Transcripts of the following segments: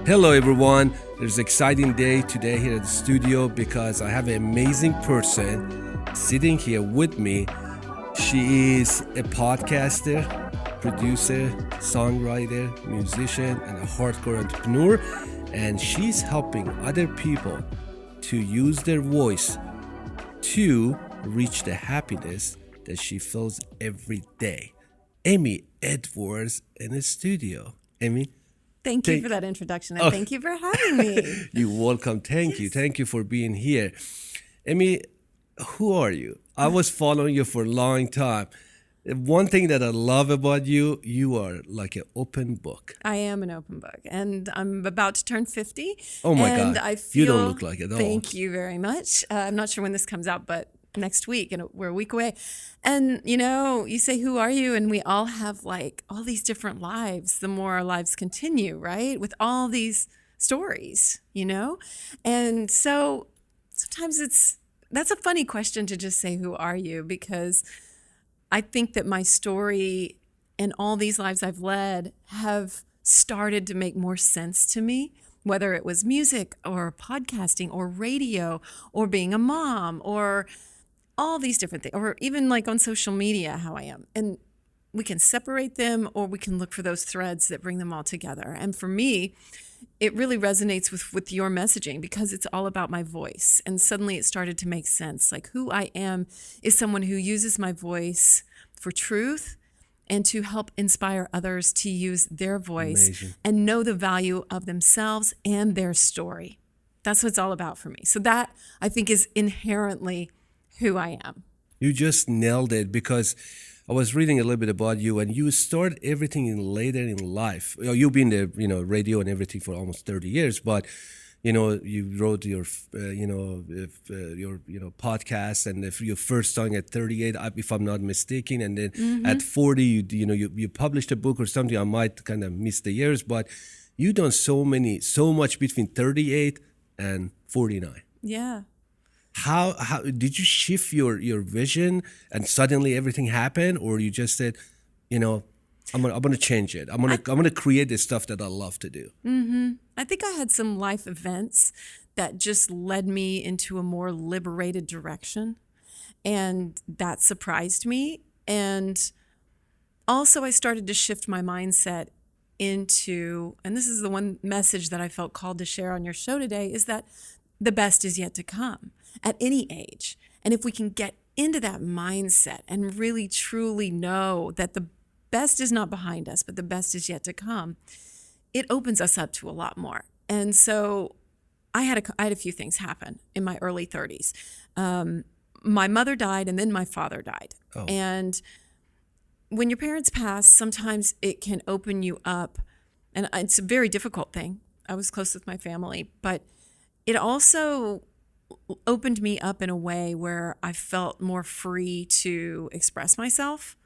Hello everyone, there's an exciting day today here at the studio because I have an amazing person sitting here with me. She is a podcaster, producer, songwriter, musician, and a hardcore entrepreneur, and she's helping other people to use their voice to reach the happiness that she feels every day. Amy Edwards in the studio. Amy? Thank you for that introduction, and thank you for having me. You're welcome. Thank you. Thank you for being here. Amy, who are you? I was following you for a long time. One thing that I love about you, you are like an open book. I am an open book, and I'm about to turn 50. Oh my and God. I feel, you don't look like it at all. Thank you very much. I'm not sure when this comes out, but next week, and we're a week away. And you know, you say, who are you? And we all have like all these different lives. The more our lives continue, right? With all these stories, you know? And so sometimes that's a funny question to just say, who are you? Because I think that my story and all these lives I've led have started to make more sense to me, whether it was music or podcasting or radio or being a mom or all these different things, or even like on social media, how I am. And we can separate them, or we can look for those threads that bring them all together. And for me, it really resonates with your messaging because it's all about my voice. And suddenly it started to make sense. Like who I am is someone who uses my voice for truth and to help inspire others to use their voice and know the value of themselves and their story. That's what it's all about for me. So that, I think, is inherently who I am. You just nailed it, because I was reading a little bit about you, and you started everything later in life. You've been there, radio and everything for almost 30 years, but you wrote your podcast, and your first song at 38, if I'm not mistaken, and then at 40, you published a book or something. I might kind of miss the years, but you've done so much between 38 and 49. Yeah. How did you shift your vision and suddenly everything happened, or you just said, I'm gonna change it. I'm gonna create the stuff that I love to do. I think I had some life events that just led me into a more liberated direction, and that surprised me. And also I started to shift my mindset into, and this is the one message that I felt called to share on your show today, is that the best is yet to come at any age. And if we can get into that mindset and really truly know that the best is not behind us, but the best is yet to come, it opens us up to a lot more. And so I had a few things happen in my early 30s. My mother died, and then my father died. Oh. And when your parents pass, sometimes it can open you up. And it's a very difficult thing. I was close with my family, but it also opened me up in a way where I felt more free to express myself,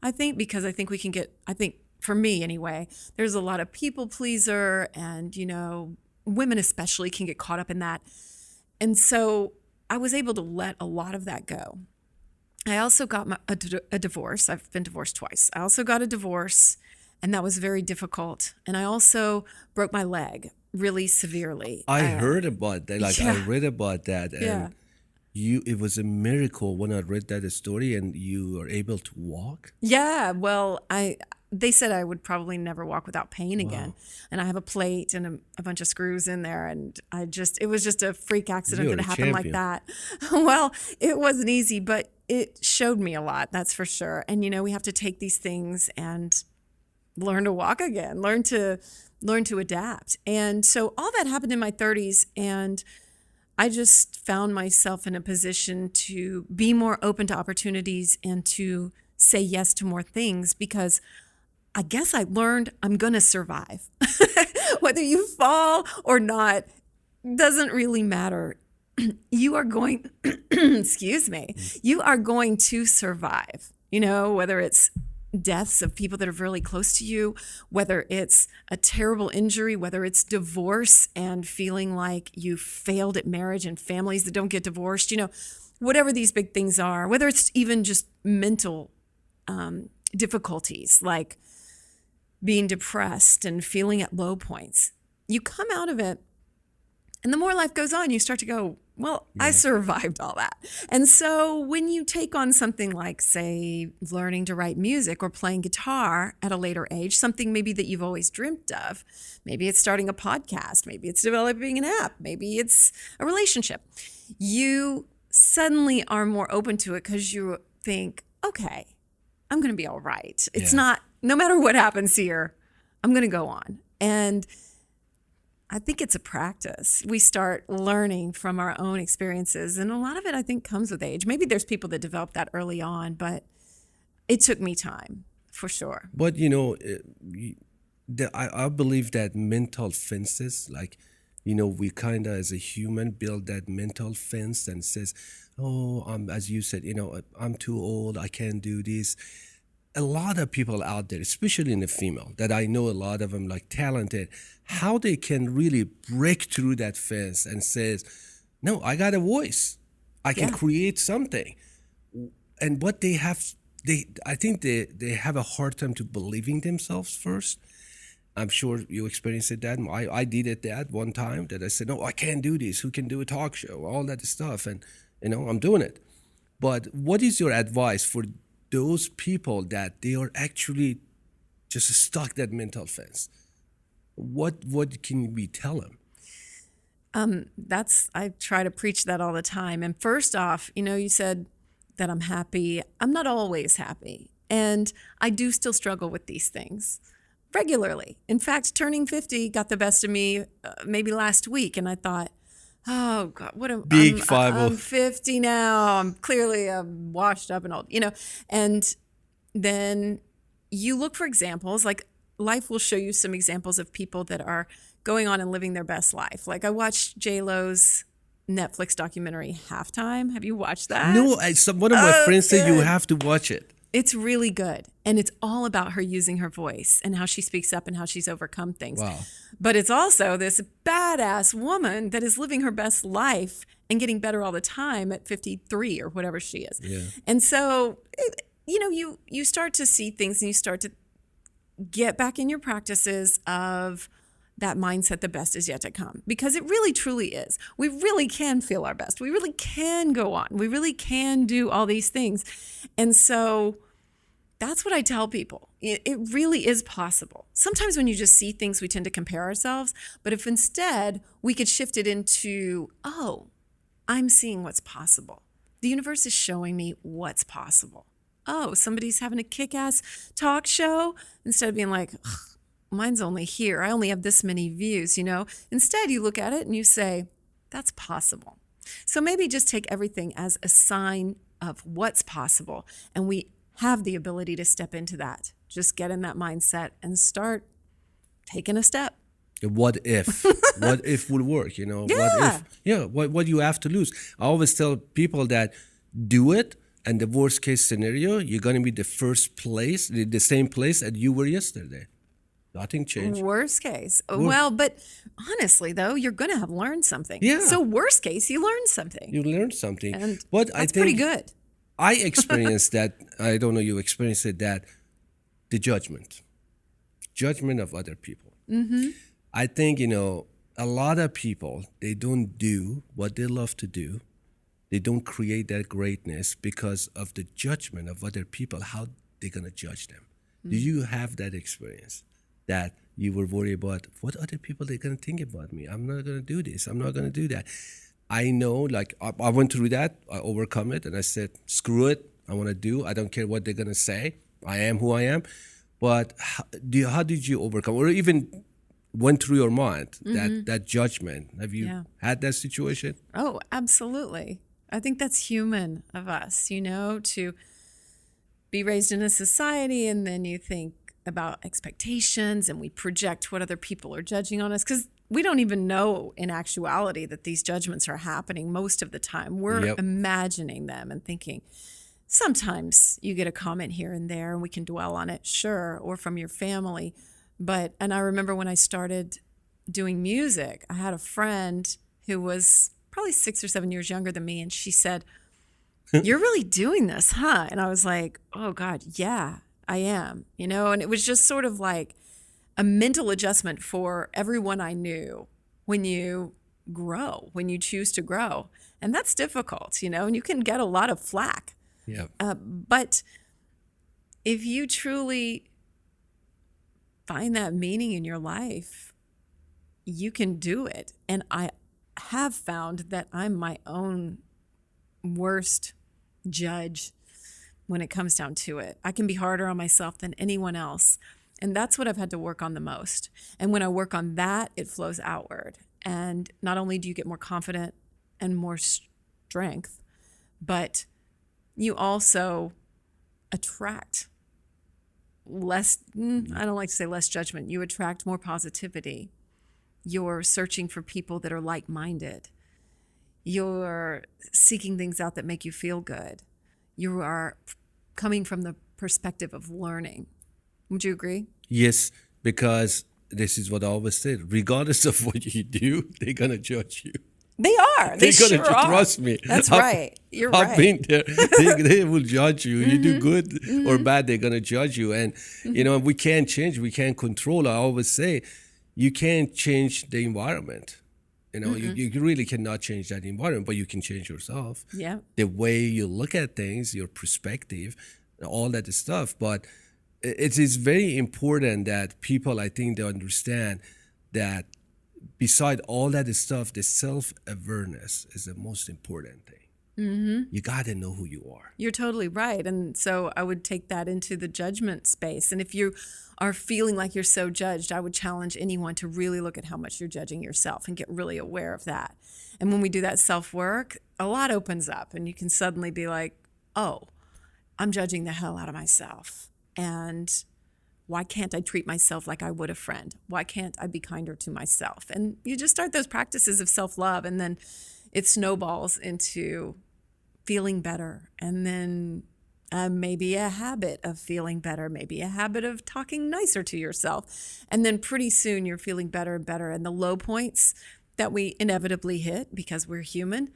I think, because I think for me anyway, there's a lot of people pleaser, and, women especially can get caught up in that. And so I was able to let a lot of that go. I also got a divorce. I've been divorced twice. I also got a divorce, and that was very difficult. And I also broke my leg really severely. I heard about that. I read about that. And it was a miracle when I read that story, and you were able to walk. Yeah. Well, they said I would probably never walk without pain again. And I have a plate and a bunch of screws in there. And it was just a freak accident that happened like that. Well, it wasn't easy, but it showed me a lot. That's for sure. And, we have to take these things and learn to walk again, learn to adapt. And so all that happened in my 30s, and I just found myself in a position to be more open to opportunities and to say yes to more things, because I guess I learned I'm going to survive. Whether you fall or not doesn't really matter. You are going, excuse me, you are going to survive, whether it's deaths of people that are really close to you, whether it's a terrible injury, whether it's divorce and feeling like you failed at marriage and families that don't get divorced, whatever these big things are, whether it's even just mental difficulties like being depressed and feeling at low points. you come out of it, and the more life goes on, you start to go, well, I survived all that. And so when you take on something like, say, learning to write music or playing guitar at a later age, something maybe that you've always dreamt of, maybe it's starting a podcast, maybe it's developing an app, maybe it's a relationship, you suddenly are more open to it because you think, okay, I'm going to be all right. It's not, no matter what happens here, I'm going to go on. And I think it's a practice. We start learning from our own experiences. And a lot of it, I think, comes with age. Maybe there's people that develop that early on, but it took me time, for sure. But, you know, I believe that mental fences, like, you know, we kind of, as a human, build that mental fence and says, oh, as you said, you know, I'm too old, I can't do this. A lot of people out there, especially in the female, that I know a lot of them, like talented, how they can really break through that fence and says, no, I got a voice. I can create something. And what they have, I think they have a hard time to believing themselves first. I'm sure you experienced that. I did it that one time that I said, no, I can't do this. Who can do a talk show? All that stuff. And, you know, I'm doing it. But what is your advice for those people that they are actually just stuck that mental fence? What can we tell them? I try to preach that all the time. And first off, you know, you said that I'm happy. I'm not always happy. And I do still struggle with these things regularly. In fact, turning 50 got the best of me maybe last week. And I thought, oh God, I'm 50 now. I'm clearly washed up and old, you know. And then you look for examples, like life will show you some examples of people that are going on and living their best life. Like I watched J-Lo's Netflix documentary Halftime. Have you watched that? No, one of my friends said you have to watch it. It's really good. And it's all about her using her voice and how she speaks up and how she's overcome things. Wow. But it's also this badass woman that is living her best life and getting better all the time at 53 or whatever she is. Yeah. And so, you know, you start to see things and you start to get back in your practices of that mindset, the best is yet to come, because it really truly is. We really can feel our best. We really can go on. We really can do all these things. And so that's what I tell people. It really is possible. Sometimes when you just see things, we tend to compare ourselves. But if instead we could shift it into, oh, I'm seeing what's possible. The universe is showing me what's possible. Oh, somebody's having a kick-ass talk show. Instead of being like, mine's only here. I only have this many views, you know. Instead, you look at it and you say, that's possible. So maybe just take everything as a sign of what's possible. And we have the ability to step into that. Just get in that mindset and start taking a step. What if? What if would work, you know? Yeah. What you have to lose. I always tell people that do it, and the worst case scenario, you're going to be the first place, the same place that you were yesterday. Nothing changed. Worst case. Well, but honestly, though, you're going to have learned something. Yeah. So worst case, you learned something. You learned something. And but that's I think pretty good. I experienced that. I don't know, you experienced it, that the judgment of other people. Mm-hmm. I think, you know, a lot of people, they don't do what they love to do. They don't create that greatness because of the judgment of other people, how they're going to judge them. Mm-hmm. Do you have that experience? That you were worried about what other people they're going to think about me. I'm not going to do this. I'm not going to do that. I know, like, I went through that. I overcome it. And I said, screw it. I want to do. I don't care what they're going to say. I am who I am. But how did you overcome, or even went through your mind, that judgment? Have you had that situation? Oh, absolutely. I think that's human of us, you know, to be raised in a society and then you think about expectations and we project what other people are judging on us, because we don't even know in actuality that these judgments are happening most of the time. We're imagining them and thinking. Sometimes you get a comment here and there and we can dwell on it, sure, or from your family. And I remember when I started doing music, I had a friend who was probably 6 or 7 years younger than me, and she said, "You're really doing this, huh?" And I was like, "Oh God, yeah, I am," you know. And it was just sort of like a mental adjustment for everyone I knew when you grow, when you choose to grow. And that's difficult, and you can get a lot of flack. Yeah. But if you truly find that meaning in your life, you can do it. And I have found that I'm my own worst judge when it comes down to it. I can be harder on myself than anyone else. And that's what I've had to work on the most. And when I work on that, it flows outward. And not only do you get more confident and more strength, but you also attract less, I don't like to say less judgment. You attract more positivity. You're searching for people that are like-minded. You're seeking things out that make you feel good. You are coming from the perspective of learning. Would you agree? Yes, because this is what I always said. Regardless of what you do, they're going to judge you. They are. They They're sure gonna are. trust me. That's right. You're I've right. been there. They will judge you. You do good or bad, they're gonna judge you. And we can't change. We can't control. I always say, you can't change the environment. You really cannot change that environment, but you can change yourself. Yeah. The way you look at things, your perspective, all that stuff. But it is very important that people, I think, they understand that beside all that stuff, the self-awareness is the most important thing. You got to know who you are. You're totally right. And so I would take that into the judgment space. And if you are feeling like you're so judged, I would challenge anyone to really look at how much you're judging yourself and get really aware of that. And when we do that self-work, a lot opens up and you can suddenly be like, oh, I'm judging the hell out of myself. And why can't I treat myself like I would a friend? Why can't I be kinder to myself? And you just start those practices of self-love, and then it snowballs into feeling better. And then maybe a habit of feeling better, maybe a habit of talking nicer to yourself. And then pretty soon you're feeling better and better. And the low points that we inevitably hit because we're human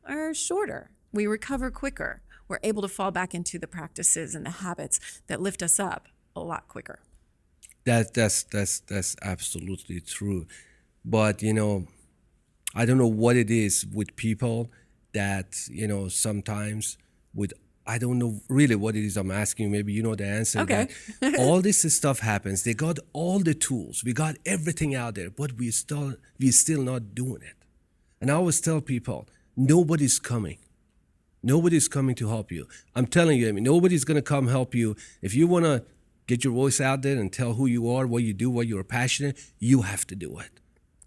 are shorter. We recover quicker. We're able to fall back into the practices and the habits that lift us up a lot quicker. That's absolutely true. But I don't know what it is with people that sometimes with, I don't know really what it is I'm asking. Maybe you know the answer. Okay. That all this stuff happens. They got all the tools. We got everything out there, but we still not doing it. And I always tell people, nobody's coming. Nobody's coming to help you. I'm telling you, nobody's going to come help you. If you want to get your voice out there and tell who you are, what you do, what you're passionate, you have to do it.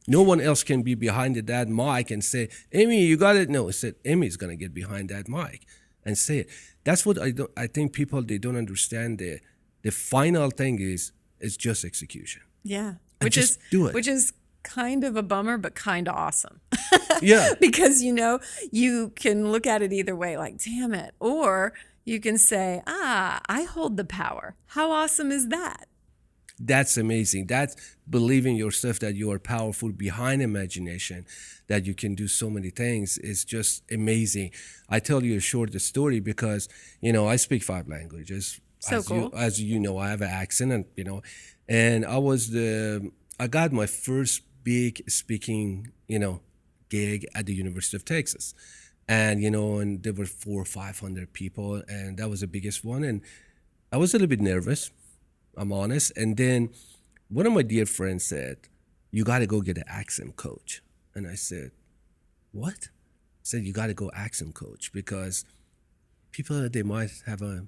No one else can be behind that mic and say, Amy, you got it. No, I said, Amy's going to get behind that mic and say it. That's what I think people, they don't understand. The final thing is just execution. Yeah. And just do it. Which is kind of a bummer, but kind of awesome. Yeah. Because, you can look at it either way, like, damn it. Or you can say, I hold the power. How awesome is that? That's amazing. That's believing yourself that you are powerful behind imagination, that you can do so many things is just amazing. I tell you a short story because, I speak 5 languages. So cool. As you know, I have an accent and I got my first big speaking, gig at the University of Texas. And, and there were 400 or 500 people, and that was the biggest one. And I was a little bit nervous, I'm honest. And then one of my dear friends said, you got to go get an accent coach. And I said, what? I said, you got to go accent coach because people, they might have a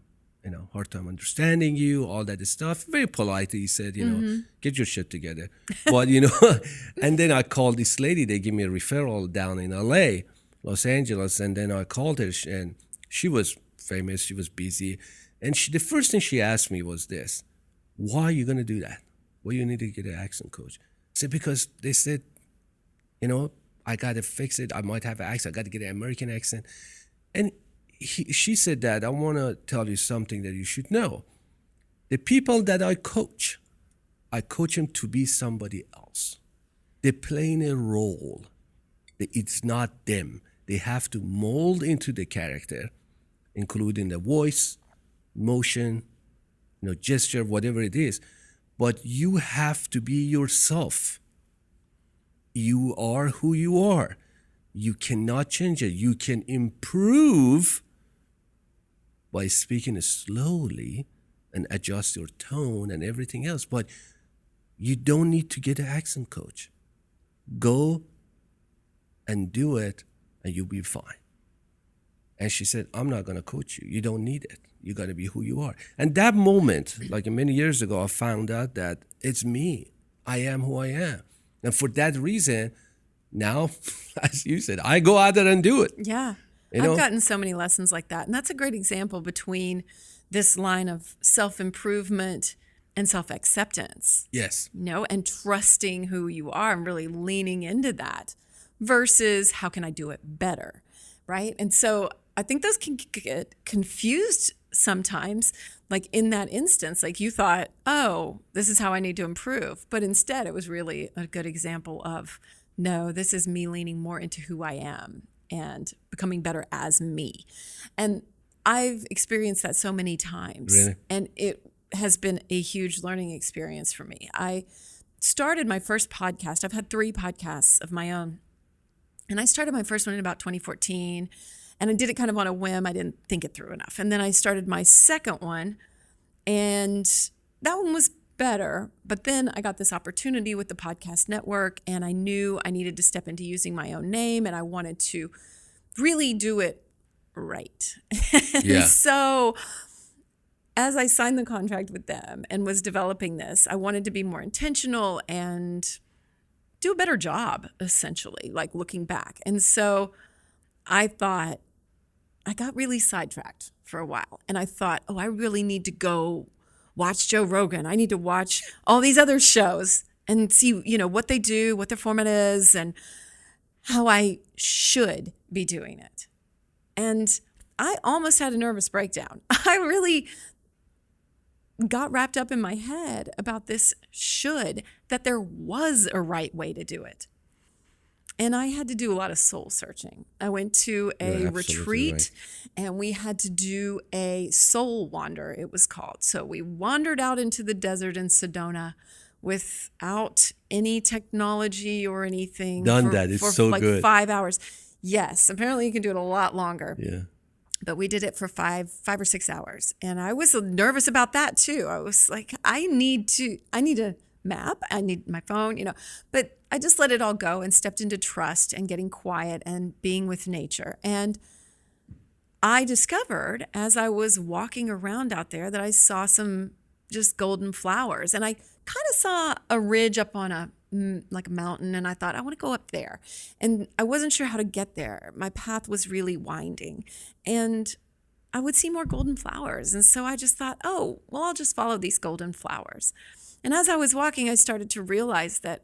hard time understanding you, all that stuff. Very politely, he said, get your shit together. But, and then I called this lady. They gave me a referral down in LA, Los Angeles. And then I called her, and she was famous. She was busy. And the first thing she asked me was this: why are you going to do that? Why you need to get an accent coach? I said, because they said, I got to fix it. I might have an accent. I got to get an American accent. And she said that, I want to tell you something that you should know. The people that I coach them to be somebody else. They're playing a role. It's not them. They have to mold into the character, including the voice, motion, gesture, whatever it is. but you have to be yourself. You are who you are. You cannot change it. You can improve by speaking slowly and adjust your tone and everything else, but you don't need to get an accent coach. Go and do it and you'll be fine. And she said, I'm not going to coach you. You don't need it. You got to be who you are. And that moment, like many years ago, I found out that it's me. I am who I am. And for that reason, now, as you said, I go out there and do it. Yeah. You know? I've gotten so many lessons like that. And that's a great example between this line of self-improvement and self-acceptance. Yes. You know, and trusting who you are and really leaning into that versus how can I do it better, right? And so I think those can get confused sometimes. Like in that instance, like you thought, oh, this is how I need to improve. But instead, it was really a good example of, no, this is me leaning more into who I am and becoming better as me. And I've experienced that so many times. Really? And it has been a huge learning experience for me. I started my first podcast. I've had 3 podcasts of my own. And I started my first one in about 2014. And I did it kind of on a whim. I didn't think it through enough. And then I started my second one. And that one was better. But then I got this opportunity with the podcast network. And I knew I needed to step into using my own name. And I wanted to really do it right. Yeah. So as I signed the contract with them and was developing this, I wanted to be more intentional and do a better job, essentially, like looking back. And so I thought, I got really sidetracked for a while. And I thought, oh, I really need to go watch Joe Rogan. I need to watch all these other shows and see, you know, what they do, what their format is, and how I should be doing it. And I almost had a nervous breakdown. I really got wrapped up in my head about this should, that there was a right way to do it. And I had to do a lot of soul searching. I went to a retreat and we had to do a soul wander, it was called. So we wandered out into the desert in Sedona without any technology or anything. It's so like good. 5 hours. Yes, apparently you can do it a lot longer. Yeah. But we did it for 5 or 6 hours. And I was nervous about that too. I was like, I need a map. I need my phone, you know, but I just let it all go and stepped into trust and getting quiet and being with nature. And I discovered as I was walking around out there that I saw some just golden flowers. And I kind of saw a ridge up on a mountain, and I thought, I want to go up there. And I wasn't sure how to get there. My path was really winding, and I would see more golden flowers. And so I just thought, oh, well, I'll just follow these golden flowers. And as I was walking, I started to realize that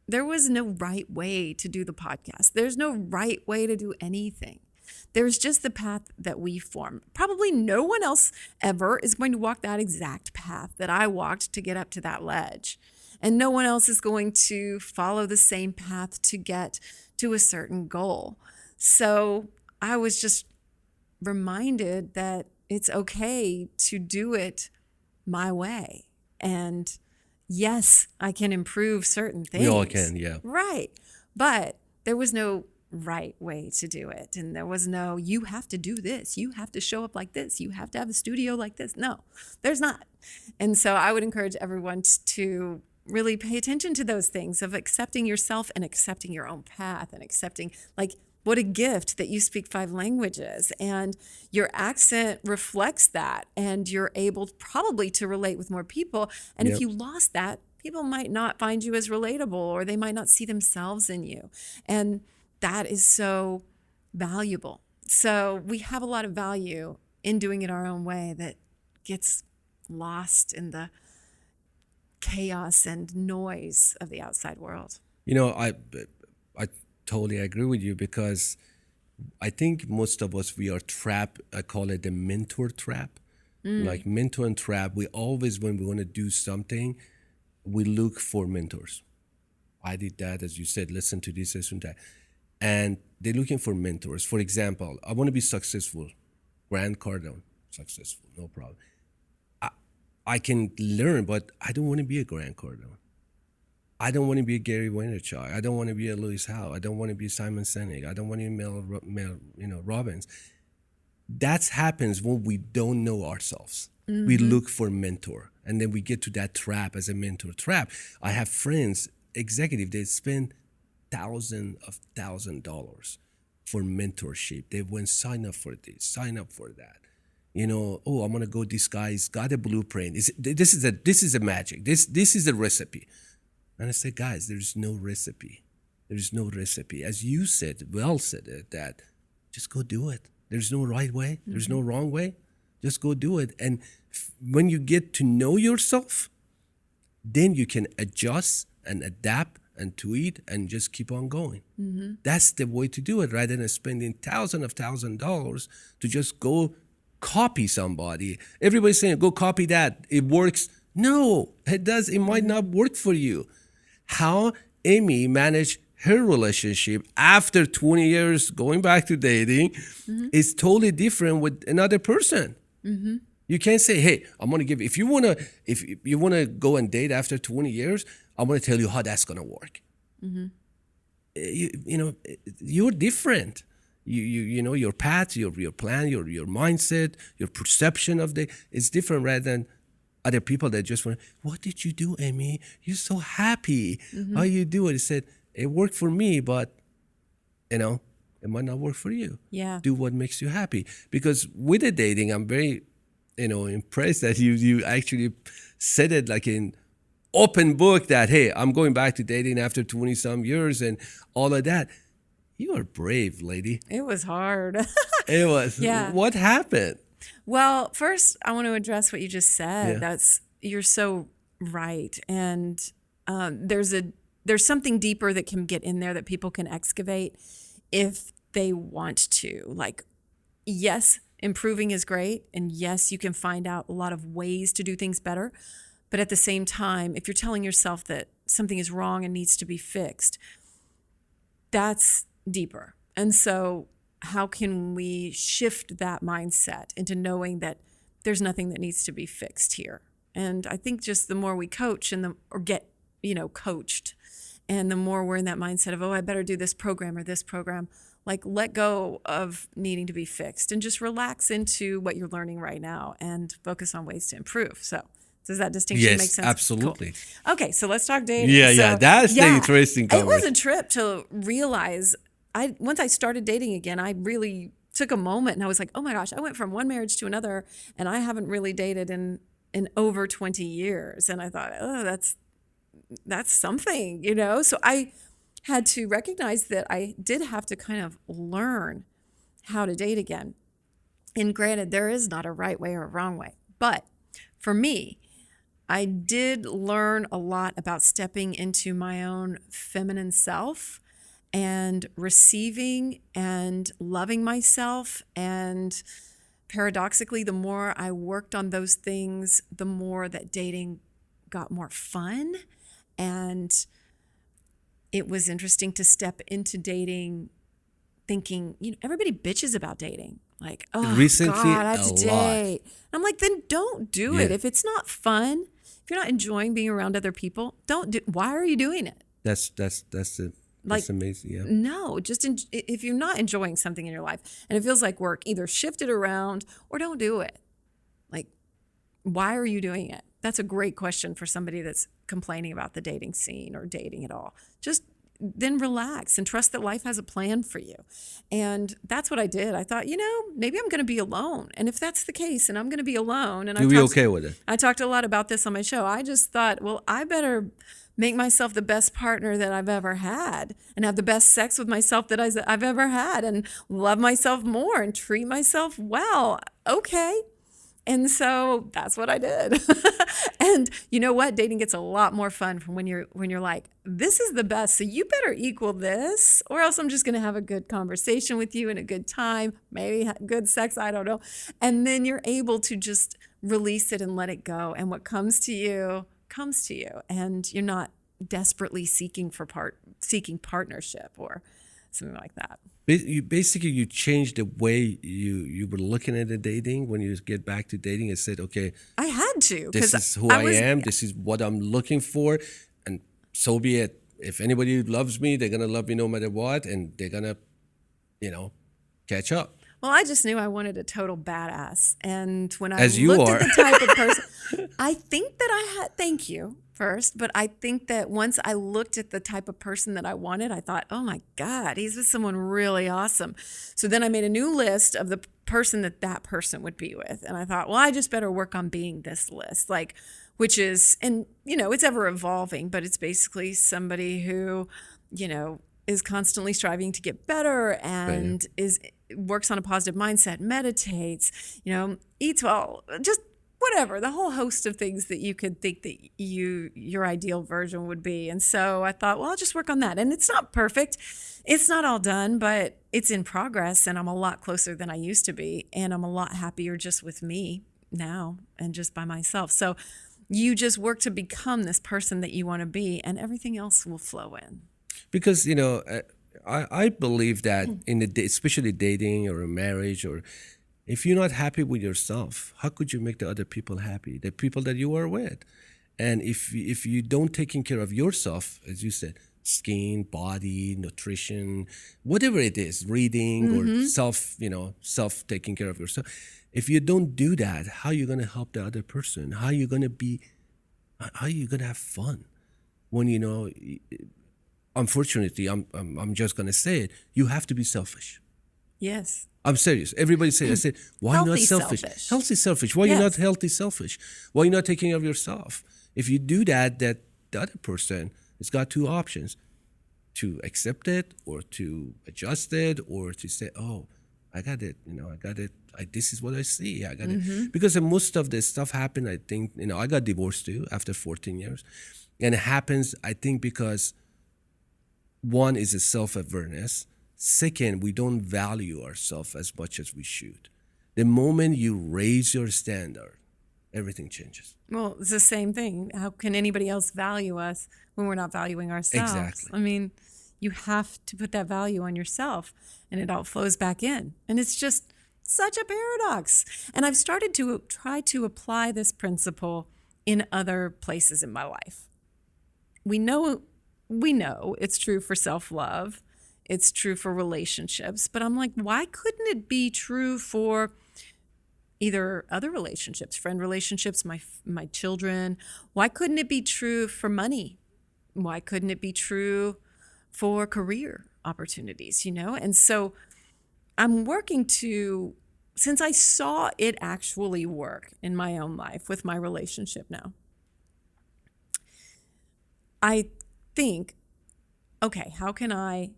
there was no right way to do the podcast. There's no right way to do anything. There's just the path that we form. Probably no one else ever is going to walk that exact path that I walked to get up to that ledge. And no one else is going to follow the same path to get to a certain goal. So I was just reminded that it's okay to do it my way. And yes, I can improve certain things. We all can, yeah. Right. But there was no right way to do it. And there was no, you have to do this. You have to show up like this. You have to have a studio like this. No, there's not. And so I would encourage everyone to really pay attention to those things of accepting yourself and accepting your own path and accepting, like, what a gift that you speak 5 languages and your accent reflects that and you're able probably to relate with more people. And Yep. if you lost that, people might not find you as relatable or they might not see themselves in you. And that is so valuable. So we have a lot of value in doing it our own way that gets lost in the chaos and noise of the outside world. You know, I totally agree with you because I think most of us, we are trapped. I call it the mentor trap. Like mentor and trap. We always, when we want to do something, we look for mentors. I did that, as you said, listen to this, listen to that. And they're looking for mentors. For example, I want to be successful. Grant Cardone, successful, no problem. I can learn, but I don't want to be a Grant Cardone. I don't want to be a Gary Vaynerchuk. I don't want to be a Lewis Howe. I don't want to be Simon Sinek. I don't want to be Mel Robbins. That happens when we don't know ourselves. We look for a mentor, and then we get to that trap as a mentor trap. I have friends, executive, they spend $1,000s for mentorship. They went sign up for this, sign up for that. Oh, I'm gonna go. This guy's got a blueprint. This is a magic. This is a recipe. And I said, guys, there's no recipe. There's no recipe. As you said, that just go do it. There's no right way. There's no wrong way. Just go do it. And when you get to know yourself, then you can adjust and adapt and tweak and just keep on going. That's the way to do it, rather than spending thousands of dollars to just go copy somebody. Everybody's saying, go copy that. It works. No, it does. It might not work for you. How Amy managed her relationship after 20 years going back to dating is totally different with another person. You can't say, hey, I'm going to give you, if you want to go and date after 20 years, I'm going to tell you how that's going to work. You're different. You know, your path, your plan, your mindset, your perception of it's different rather than other people that just want, what did you do, Amy? You're so happy. How you do it? He said, it worked for me, but, it might not work for you. Yeah. Do what makes you happy. Because with the dating, I'm very, impressed that you actually said it like in open book that, hey, I'm going back to dating after 20 some years and all of that. You are brave, lady. It was hard. It was. Yeah. What happened? Well, first, I want to address what you just said. Yeah. You're so right. And there's something deeper that can get in there that people can excavate if they want to. Like, yes, improving is great. And yes, you can find out a lot of ways to do things better. But at the same time, if you're telling yourself that something is wrong and needs to be fixed, that's deeper. And so how can we shift that mindset into knowing that there's nothing that needs to be fixed here? And I think just the more we coach or get, coached, and the more we're in that mindset of, oh, I better do this program or this program, like let go of needing to be fixed and just relax into what you're learning right now and focus on ways to improve. So does that distinction make sense? Yes, absolutely. Cool. Okay, so let's talk dating. Yeah, that's the interesting conversation. It was conversation. a trip to realize, once I started dating again, I really took a moment and I was like, oh my gosh, I went from one marriage to another and I haven't really dated in over 20 years. And I thought, oh, that's something, So I had to recognize that I did have to kind of learn how to date again. And granted, there is not a right way or a wrong way. But for me, I did learn a lot about stepping into my own feminine self and receiving and loving myself. And paradoxically, the more I worked on those things, the more that dating got more fun. And it was interesting to step into dating thinking, everybody bitches about dating. Like, oh, Recently, God, I have to a lot. date. I'm like, then don't do it. If it's not fun, if you're not enjoying being around other people, why are you doing it? That's amazing. Yeah. No, if you're not enjoying something in your life and it feels like work, either shift it around or don't do it. Like, why are you doing it? That's a great question for somebody that's complaining about the dating scene or dating at all. Just then relax and trust that life has a plan for you. And that's what I did. I thought, maybe I'm going to be alone. And if that's the case, and I'm going to be alone. And You'll be okay with it. I talked a lot about this on my show. I just thought, well, I better make myself the best partner that I've ever had and have the best sex with myself that I've ever had and love myself more and treat myself well. Okay. And so that's what I did. And you know what? Dating gets a lot more fun from when you're like, this is the best. So you better equal this or else I'm just going to have a good conversation with you and a good time, maybe good sex. I don't know. And then you're able to just release it and let it go. And what comes to you comes to you. And you're not desperately seeking partnership or something like that. You changed the way you were looking at the dating when you get back to dating and said, okay. I had to. This 'Cause is who I was, am. This is what I'm looking for. And so be it. If anybody loves me, they're going to love me no matter what. And they're going to, catch up. Well, I just knew I wanted a total badass. And when I As you looked are. at the type of person, I think that I had, thank you first, but I think that once I looked at the type of person that I wanted, I thought, oh my God, he's with someone really awesome. So then I made a new list of the person that person would be with. And I thought, well, I just better work on being this list, which is, and it's ever evolving, but it's basically somebody who, is constantly striving to get better and works on a positive mindset, meditates, eats well, just whatever, the whole host of things that you could think that your ideal version would be. And so I thought, well, I'll just work on that. And it's not perfect. It's not all done, but it's in progress, and I'm a lot closer than I used to be. And I'm a lot happier just with me now and just by myself. So you just work to become this person that you want to be, and everything else will flow in. Because, I believe that especially dating or a marriage, or if you're not happy with yourself, how could you make the other people happy, the people that you are with? And if you don't taking care of yourself, as you said, skin, body, nutrition, whatever it is, reading or self taking care of yourself, if you don't do that, how are you going to help the other person? How are you going to have fun when unfortunately, I'm just gonna say it. You have to be selfish. Yes. I'm serious. Everybody say, I said, why Healthy not selfish? selfish. Healthy selfish. Why you Yes. not healthy selfish? Why you not taking care of yourself? If you do that the other person has got two options: to accept it, or to adjust it, or to say, oh, I got it. I got it. This is what I see. I got it. Because most of this stuff happened, I think, I got divorced too after 14 years. And it happens, I think, because one is a self-awareness. Second, we don't value ourselves as much as we should. The moment you raise your standard, everything changes. Well, it's the same thing. How can anybody else value us when we're not valuing ourselves? Exactly. I mean, you have to put that value on yourself, and it all flows back in. And it's just such a paradox. And I've started to try to apply this principle in other places in my life. We know it's true for self-love. It's true for relationships. But I'm like, why couldn't it be true for either other relationships, friend relationships, my children? Why couldn't it be true for money? Why couldn't it be true for career opportunities, And so I'm working since I saw it actually work in my own life with my relationship now, I think, okay, how can I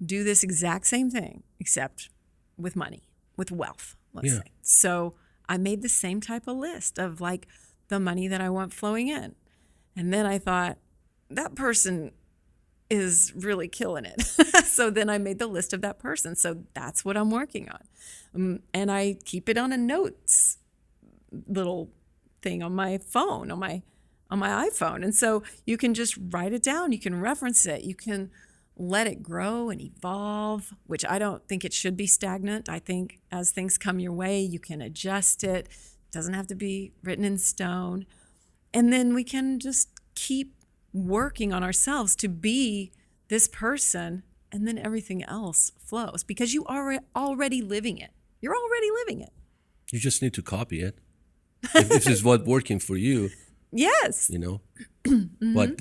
do this exact same thing except with money, with wealth, let's say. So I made the same type of list of the money that I want flowing in. And then I thought, that person is really killing it. So then I made the list of that person. So that's what I'm working on. And I keep it on a notes little thing on my phone, on my iPhone. And so you can just write it down. You can reference it. You can let it grow and evolve, which I don't think it should be stagnant. I think as things come your way, you can adjust it. It doesn't have to be written in stone. And then we can just keep working on ourselves to be this person, and then everything else flows because you are already living it. You're already living it. You just need to copy it. If this is what working for you. Yes. But,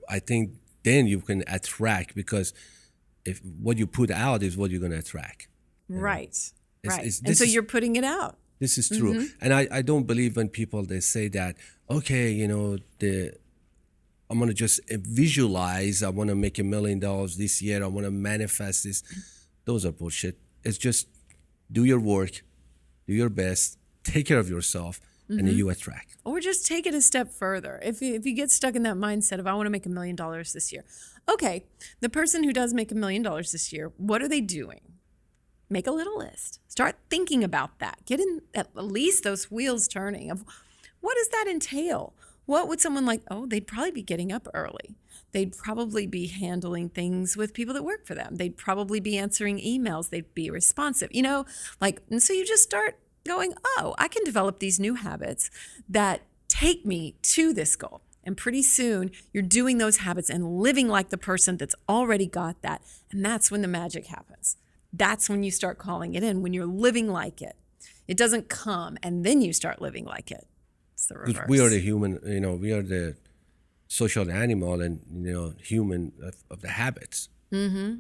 I think then you can attract, because if what you put out is what you're going to attract. Right. Right. This And so is- you're putting it out. This is true. And I don't believe when people, they say that, okay, I'm going to just visualize, I want to make $1 million this year, I want to manifest this. Those are bullshit. It's just do your work, do your best, take care of yourself, and then you attract. Or just take it a step further. If you get stuck in that mindset of, I want to make $1 million this year. Okay, the person who does make $1 million this year, what are they doing? Make a little list. Start thinking about that. Get in at least those wheels turning of what does that entail? What would someone they'd probably be getting up early. They'd probably be handling things with people that work for them. They'd probably be answering emails. They'd be responsive, and so you just start going, oh, I can develop these new habits that take me to this goal. And pretty soon you're doing those habits and living like the person that's already got that. And that's when the magic happens. That's when you start calling it in, when you're living like it. It doesn't come and then you start living like it. It's the reverse. We are the human, we are the social animal and, human of the habits. Because,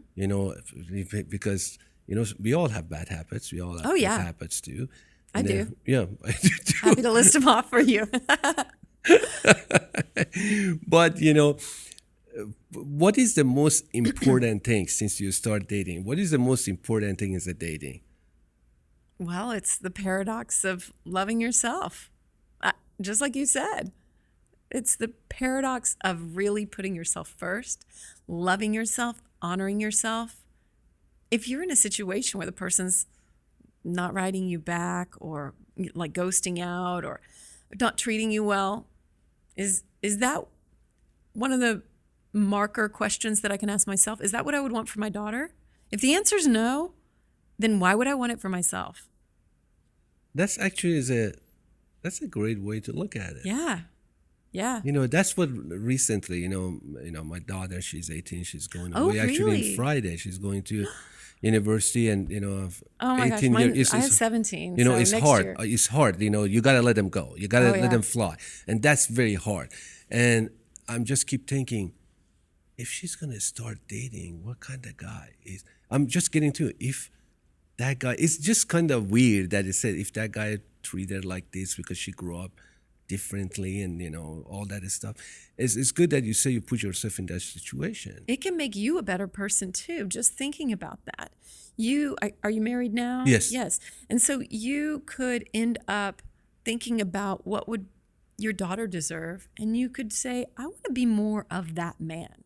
we all have bad habits. We all have good habits too. I do. Yeah, I do too. Happy to list them off for you. But, what is the most important thing since you start dating? What is the most important thing is the dating? Well, it's the paradox of loving yourself. Just like you said, it's the paradox of really putting yourself first, loving yourself, honoring yourself. If you're in a situation where the person's not writing you back or like ghosting out or not treating you well, is that one of the marker questions that I can ask myself? Is that what I would want for my daughter? If the answer is no, then why would I want it for myself? That's actually that's a great way to look at it. Yeah. Yeah. That's what recently, my daughter, she's 18, she's going Oh, away. Actually, really? on Friday, she's going to university and, Oh my 18 gosh, years. I have 17. You know, so it's next hard. year. It's hard. You got to let them go. You got to Oh, let yeah. them fly. And that's very hard. And I'm just keep thinking, if she's going to start dating, what kind of guy is, I'm just getting to, if that guy, it's just kind of weird that it said, if that guy treated her like this because she grew up differently and, all that stuff. It's good that you say you put yourself in that situation. It can make you a better person too, just thinking about that. Are you married now? Yes. Yes. And so you could end up thinking about what would your daughter deserve, and you could say, I want to be more of that man.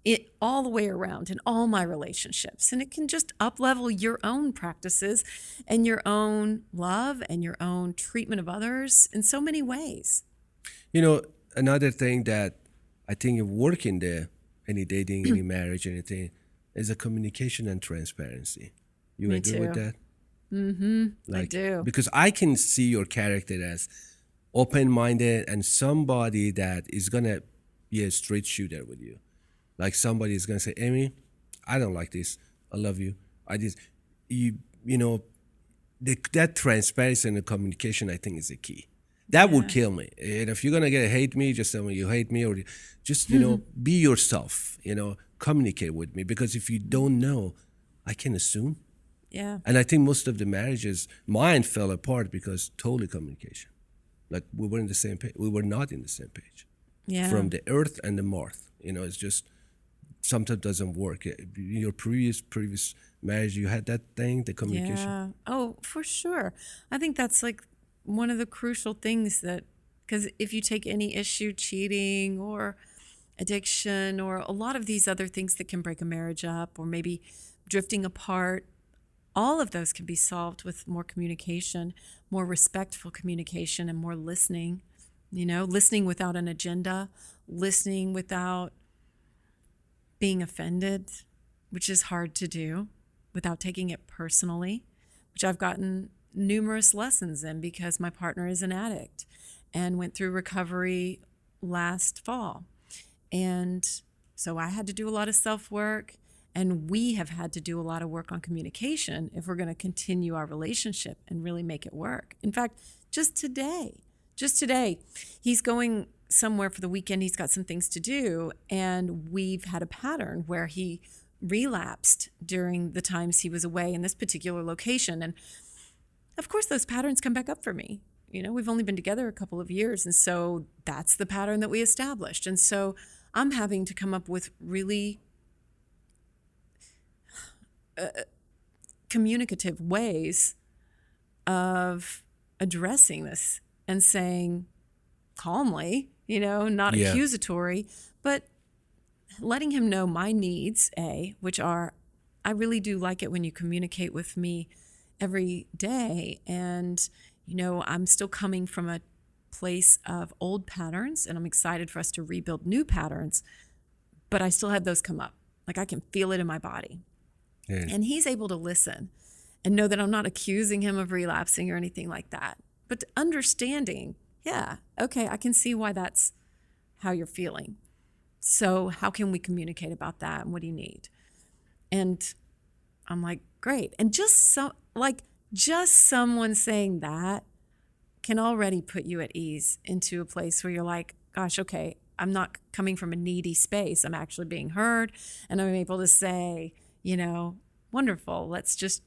It all the way around in all my relationships. And it can just up-level your own practices and your own love and your own treatment of others in so many ways. Another thing that I think if work in any dating, any marriage, anything, is a communication and transparency. You Me agree too. with that? I do. Because I can see your character as open-minded and somebody that is going to be a straight shooter with you. Like somebody is going to say, Amy, I don't like this. I love you. That transparency and the communication, I think, is the key. That would kill me. And if you're going to hate me, just tell me you hate me, or just, be yourself, communicate with me. Because if you don't know, I can assume. Yeah. And I think most of the marriages, mine fell apart because totally communication. Like we were in the same page. We were not in the same page. Yeah. From the earth and the Mars. It's just sometimes doesn't work. Your previous marriage, you had that thing, the communication. Yeah. Oh, for sure. I think that's like one of the crucial things because if you take any issue, cheating or addiction or a lot of these other things that can break a marriage up or maybe drifting apart, all of those can be solved with more communication, more respectful communication, and more listening. Listening without an agenda, listening without being offended, which is hard to do, without taking it personally, which I've gotten numerous lessons in because my partner is an addict and went through recovery last fall. And so I had to do a lot of self-work, and we have had to do a lot of work on communication if we're going to continue our relationship and really make it work. In fact, just today, he's going somewhere for the weekend. He's got some things to do, and we've had a pattern where he relapsed during the times he was away in this particular location. And of course, those patterns come back up for me. We've only been together a couple of years, and so that's the pattern that we established. And so I'm having to come up with really communicative ways of addressing this and saying calmly, not accusatory, but letting him know my needs, which are, I really do like it when you communicate with me every day. And, I'm still coming from a place of old patterns, and I'm excited for us to rebuild new patterns, but I still have those come up. Like I can feel it in my body. Yeah. And he's able to listen and know that I'm not accusing him of relapsing or anything like that. But understanding, yeah, okay, I can see why that's how you're feeling. So how can we communicate about that? And what do you need? And I'm like, great. And just someone saying that can already put you at ease into a place where you're like, gosh, okay, I'm not coming from a needy space. I'm actually being heard. And I'm able to say, wonderful. Let's just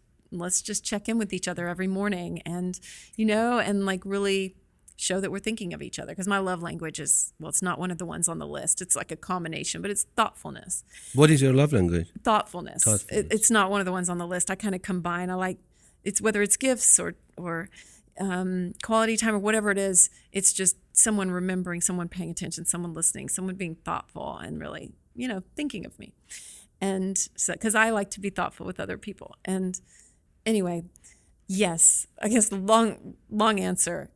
check in with each other every morning and, and like really show that we're thinking of each other. Because my love language is, well, it's not one of the ones on the list. It's like a combination, but it's thoughtfulness. What is your love language? Thoughtfulness. It's not one of the ones on the list. I kind of combine. I like, it's whether it's gifts or quality time or whatever it is. It's just someone remembering, someone paying attention, someone listening, someone being thoughtful and really, thinking of me. And so, because I like to be thoughtful with other people. And anyway, yes, I guess the long answer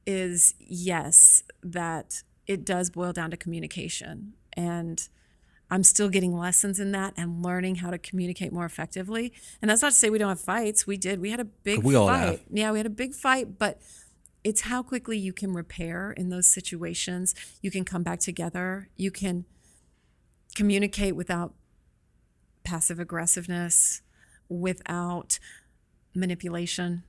is yes, that it does boil down to communication. And I'm still getting lessons in that and learning how to communicate more effectively. And that's not to say we don't have fights. We did. We had a big fight. All have. Yeah, we had a big fight, but it's how quickly you can repair in those situations. You can come back together. You can communicate without passive aggressiveness, without manipulation.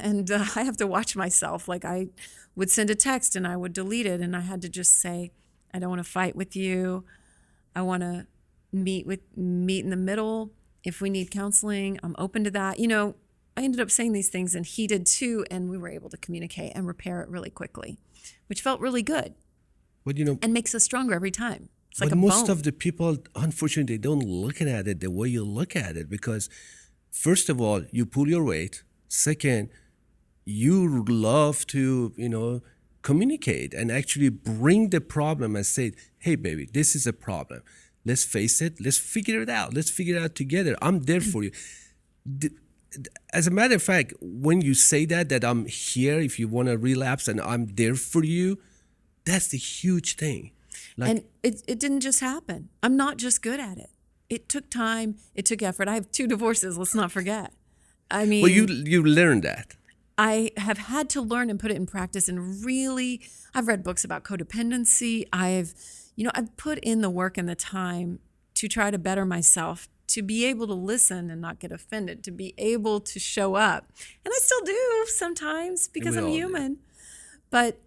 And I have to watch myself. Like I would send a text and I would delete it. And I had to just say, I don't want to fight with you. I want to meet in the middle. If we need counseling, I'm open to that. I ended up saying these things and he did too. And we were able to communicate and repair it really quickly, which felt really good. But and makes us stronger every time. It's like but a most bone. of the people, unfortunately, they don't look at it the way you look at it because, first of all, you pull your weight. Second, you love to, communicate and actually bring the problem and say, hey, baby, this is a problem. Let's face it. Let's figure it out. Let's figure it out together. I'm there for you. As a matter of fact, when you say that I'm here if you want to relapse and I'm there for you, that's the huge thing. And it didn't just happen. I'm not just good at it. It took time. It took effort. I have 2 divorces. Let's not forget. I mean, well, you learned that. I have had to learn and put it in practice and really, I've read books about codependency. I've put in the work and the time to try to better myself, to be able to listen and not get offended, to be able to show up. And I still do sometimes because I'm human. But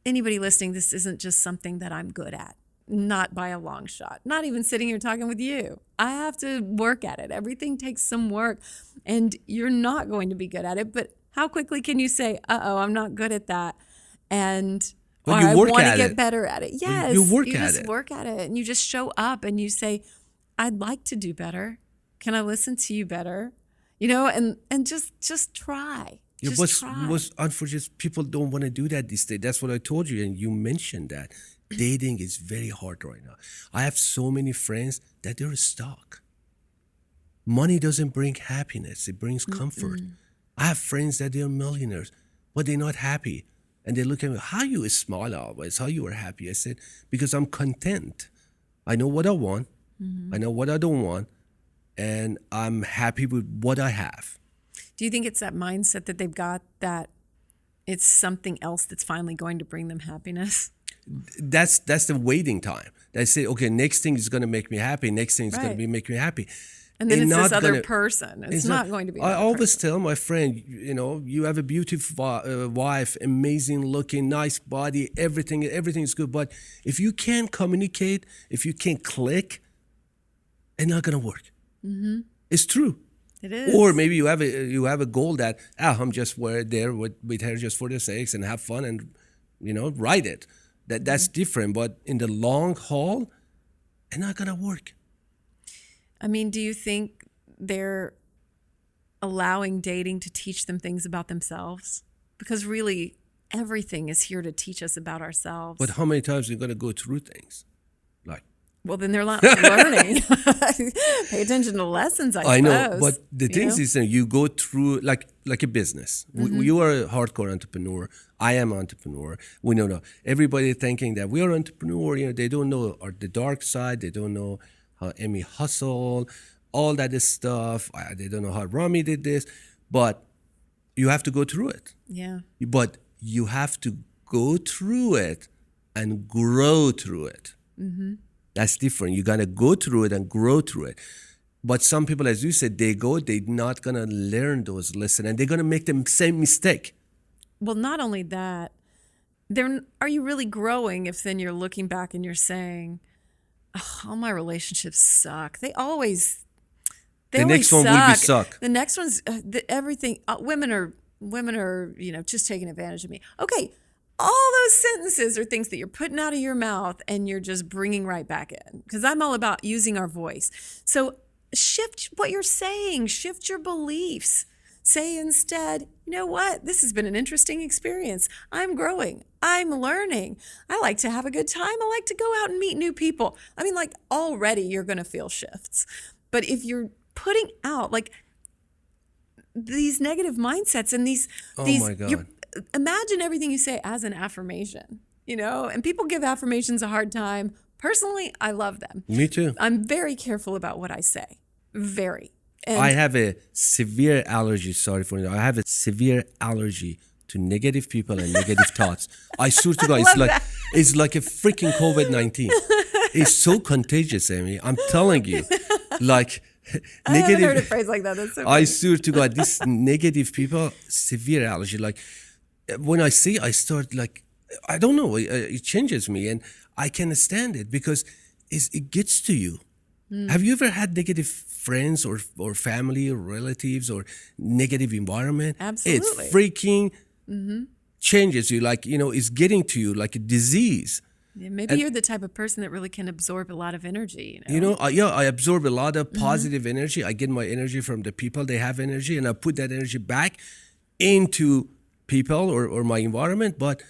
anybody listening, this isn't just something that I'm good at. Not by a long shot. Not even sitting here talking with you. I have to work at it. Everything takes some work. And you're not going to be good at it. But how quickly can you say, I'm not good at that. And I want to get better at it. Yes. You just work at it. And you just show up and you say, I'd like to do better. Can I listen to you better? And just try. What's unfortunate, people don't want to do that these days. That's what I told you. And you mentioned that. Dating is very hard right now. I have so many friends that they're stuck. Money doesn't bring happiness. It brings comfort. I have friends that they're millionaires, but they're not happy. And they look at me, how you smile always? How you are happy? I said, because I'm content. I know what I want. I know what I don't want. And I'm happy with what I have. Do you think it's that mindset that they've got that it's something else that's finally going to bring them happiness? That's the waiting time. They say, okay, next thing is going to make me happy. Next thing is going to make me happy. And then it's this other person. It's not going to be. I always tell my friend, you have a beautiful wife, amazing looking, nice body, everything is good. But if you can't communicate, if you can't click, it's not going to work. It's true. It is. Or maybe you have a goal that I'm just there with her just for the sakes and have fun and ride it. That's different. But in the long haul, it's not gonna work. I mean, do you think they're allowing dating to teach them things about themselves? Because really, everything is here to teach us about ourselves. But how many times are you gonna go through things? Well, then they're not learning. Pay attention to lessons, I suppose. I know, but the thing is that you go through like a business. You are a hardcore entrepreneur. I am an entrepreneur. We know everybody thinking that we are entrepreneur. They don't know the dark side. They don't know how Emmy hustle. all that stuff. They don't know how Rami did this, but you have to go through it. Yeah. But you have to go through it and grow through it. Mm-hmm. That's different. You got to go through it and grow through it. But some people, as you said, they're not going to learn those lessons, and they're going to make the same mistake. Well, not only that, are you really growing if then you're looking back and you're saying, oh, all my relationships suck. They always The next one will be suck. The next one's everything. Women are, just taking advantage of me. Okay. All those sentences are things that you're putting out of your mouth and you're just bringing right back in, because I'm all about using our voice. So shift what you're saying, shift your beliefs. Say instead, you know what? This has been an interesting experience. I'm growing. I'm learning. I like to have a good time. I like to go out and meet new people. I mean, like, already you're going to feel shifts. But if you're putting out like these negative mindsets and these, my God. Imagine everything you say as an affirmation, and people give affirmations a hard time. Personally, I love them. Me too. I'm very careful about what I say. Very. And I have a severe allergy. Sorry for that. I have a severe allergy to negative people and negative thoughts. I swear to God, it's like a freaking COVID-19. It's so contagious, Amy. I'm telling you, like. I haven't heard a phrase like that. That's so funny. I swear to God, these negative people, severe allergy. Like when I see, I start like, I don't know, it changes me, and I can't stand it because it gets to you. Have you ever had negative friends or family or relatives or negative environment? Absolutely. It freaking changes you. Like, it's getting to you like a disease. Yeah, maybe you're the type of person that really can absorb a lot of energy. I absorb a lot of positive energy. I get my energy from the people. They have energy, and I put that energy back into people or my environment. But